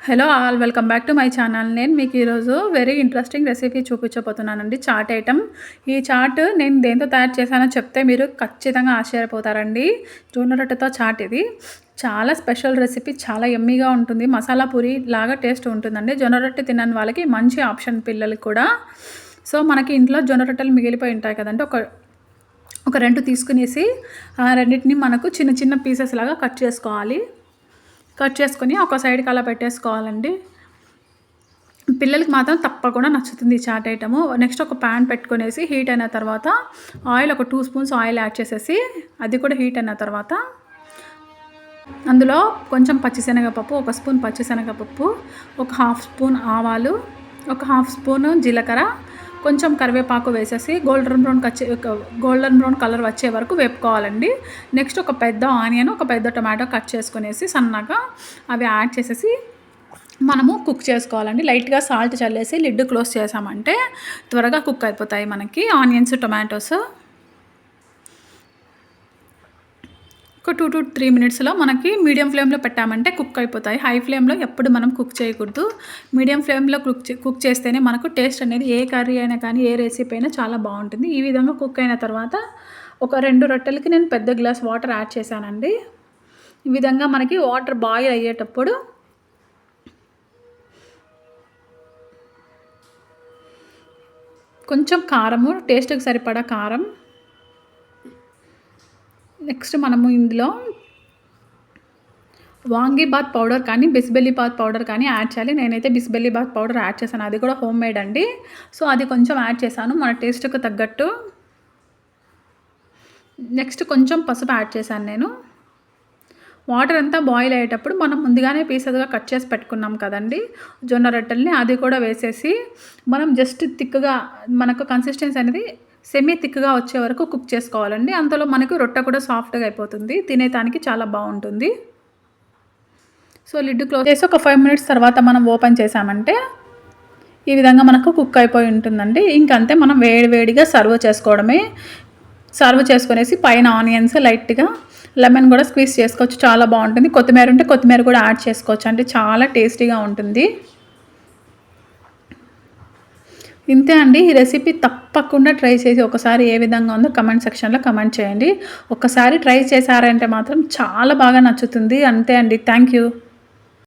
Hello all welcome back to my channel. నేను మీకు ఈరోజు వెరీ ఇంట్రెస్టింగ్ రెసిపీ చూపించబోతున్నానండి. చాట్ ఐటమ్. ఈ చాట్ నేను దేంతో తయారు చేశానో చెప్తే మీరు ఖచ్చితంగా ఆశ్చర్యపోతారండి. జొన్న రొట్టెతో చాట్ ఇది చాలా స్పెషల్ రెసిపీ, చాలా యమ్మీగా ఉంటుంది. మసాలా పూరి లాగా టేస్ట్ ఉంటుందండి. జొన్న రొట్టె తినని వాళ్ళకి మంచి ఆప్షన్, పిల్లలకి కూడా. సో మనకి ఇంట్లో జొన్న రొట్టెలు మిగిలిపోయి ఉంటాయి కదండి, ఒక రెండు తీసుకునేసి రెండింటిని మనకు చిన్న చిన్న పీసెస్ లాగా కట్ చేసుకోవాలి. కట్ చేసుకొని ఒక సైడ్కి అలా పెట్టేసుకోవాలండి. పిల్లలకి మాత్రం తప్పకుండా నచ్చుతుంది ఈ చాట్ ఐటము. నెక్స్ట్ ఒక ప్యాన్ పెట్టుకునేసి హీట్ అయిన తర్వాత ఆయిల్, ఒక 2 స్పూన్స్ ఆయిల్ యాడ్ చేసేసి అది కూడా హీట్ అయిన తర్వాత అందులో కొంచెం పచ్చిశనగపప్పు, 1 స్పూన్ పచ్చిశనగపప్పు, ఒక 1/2 స్పూన్ ఆవాలు, ఒక 1/2 స్పూన్ జీలకర్ర, కొంచెం కరివేపాకు వేసేసి గోల్డెన్ బ్రౌన్ కలర్ వచ్చే వరకు వేపుకోవాలండి. నెక్స్ట్ ఒక పెద్ద ఆనియన్, ఒక పెద్ద టొమాటో కట్ చేసుకునేసి సన్నగా అవి యాడ్ చేసేసి మనము కుక్ చేసుకోవాలండి. లైట్గా సాల్ట్ చల్లేసి లిడ్ క్లోజ్ చేసామంటే త్వరగా కుక్ అయిపోతాయి మనకి ఆనియన్స్, టొమాటోస్. ఒక 2 to 3 మినిట్స్లో మనకి మీడియం ఫ్లేమ్లో పెట్టామంటే కుక్ అయిపోతాయి. హై ఫ్లేమ్లో ఎప్పుడు మనం కుక్ చేయకూడదు. మీడియం ఫ్లేమ్లో కుక్ చేస్తేనే మనకు టేస్ట్ అనేది ఏ కర్రీ అయినా కానీ, ఏ రెసిపీ అయినా చాలా బాగుంటుంది. ఈ విధంగా కుక్ అయిన తర్వాత ఒక 2 రొట్టెలకి నేను పెద్ద గ్లాస్ వాటర్ యాడ్ చేశానండి. ఈ విధంగా మనకి వాటర్ బాయిల్ అయ్యేటప్పుడు కొంచెం కారము, టేస్ట్కి సరిపడా కారం. నెక్స్ట్ మనము ఇందులో వాంగీబాత్ పౌడర్ కానీ, బిస్బెల్లిబాత్ పౌడర్ కానీ యాడ్ చేయాలి. నేనైతే బిస్బెల్లిబాత్ పౌడర్ యాడ్ చేశాను. అది కూడా హోమ్ మేడ్ అండి. సో అది కొంచెం యాడ్ చేశాను మన టేస్ట్కి తగ్గట్టు. నెక్స్ట్ కొంచెం పసుపు యాడ్ చేశాను నేను. వాటర్ అంతా బాయిల్ అయ్యేటప్పుడు మనం ముందుగానే పీసెస్గా కట్ చేసి పెట్టుకున్నాం కదండి జొన్న రొట్టెల్ని, అది కూడా వేసేసి మనం జస్ట్ థిక్గా, మనకు కన్సిస్టెన్సీ అనేది సెమీ థిక్గా వచ్చే వరకు కుక్ చేసుకోవాలండి. అంతలో మనకు రొట్టె కూడా సాఫ్ట్గా అయిపోతుంది, తినేదానికి చాలా బాగుంటుంది. సో లిడ్ క్లోజ్ చేసి ఒక 5 మినిట్స్ తర్వాత మనం ఓపెన్ చేసామంటే ఈ విధంగా మనకు కుక్ అయిపోయి ఉంటుందండి. ఇంకంతే, మనం వేడిగా సర్వ్ చేసుకోవడమే. సర్వ్ చేసుకునేసి పైన ఆనియన్స్, లైట్గా లెమన్ కూడా స్క్వీజ్ చేసుకోవచ్చు, చాలా బాగుంటుంది. కొత్తిమీర ఉంటే కొత్తిమీర కూడా యాడ్ చేసుకోవచ్చు, అంటే చాలా టేస్టీగా ఉంటుంది. ఇంతే అండి. ఈ రెసిపీ తప్పకుండా ట్రై చేసి ఒకసారి ఏ విధంగా ఉందో కమెంట్ సెక్షన్లో కమెంట్ చేయండి. ఒకసారి ట్రై చేశారంటే మాత్రం చాలా బాగా నచ్చుతుంది. అంతే అండి. Thank you.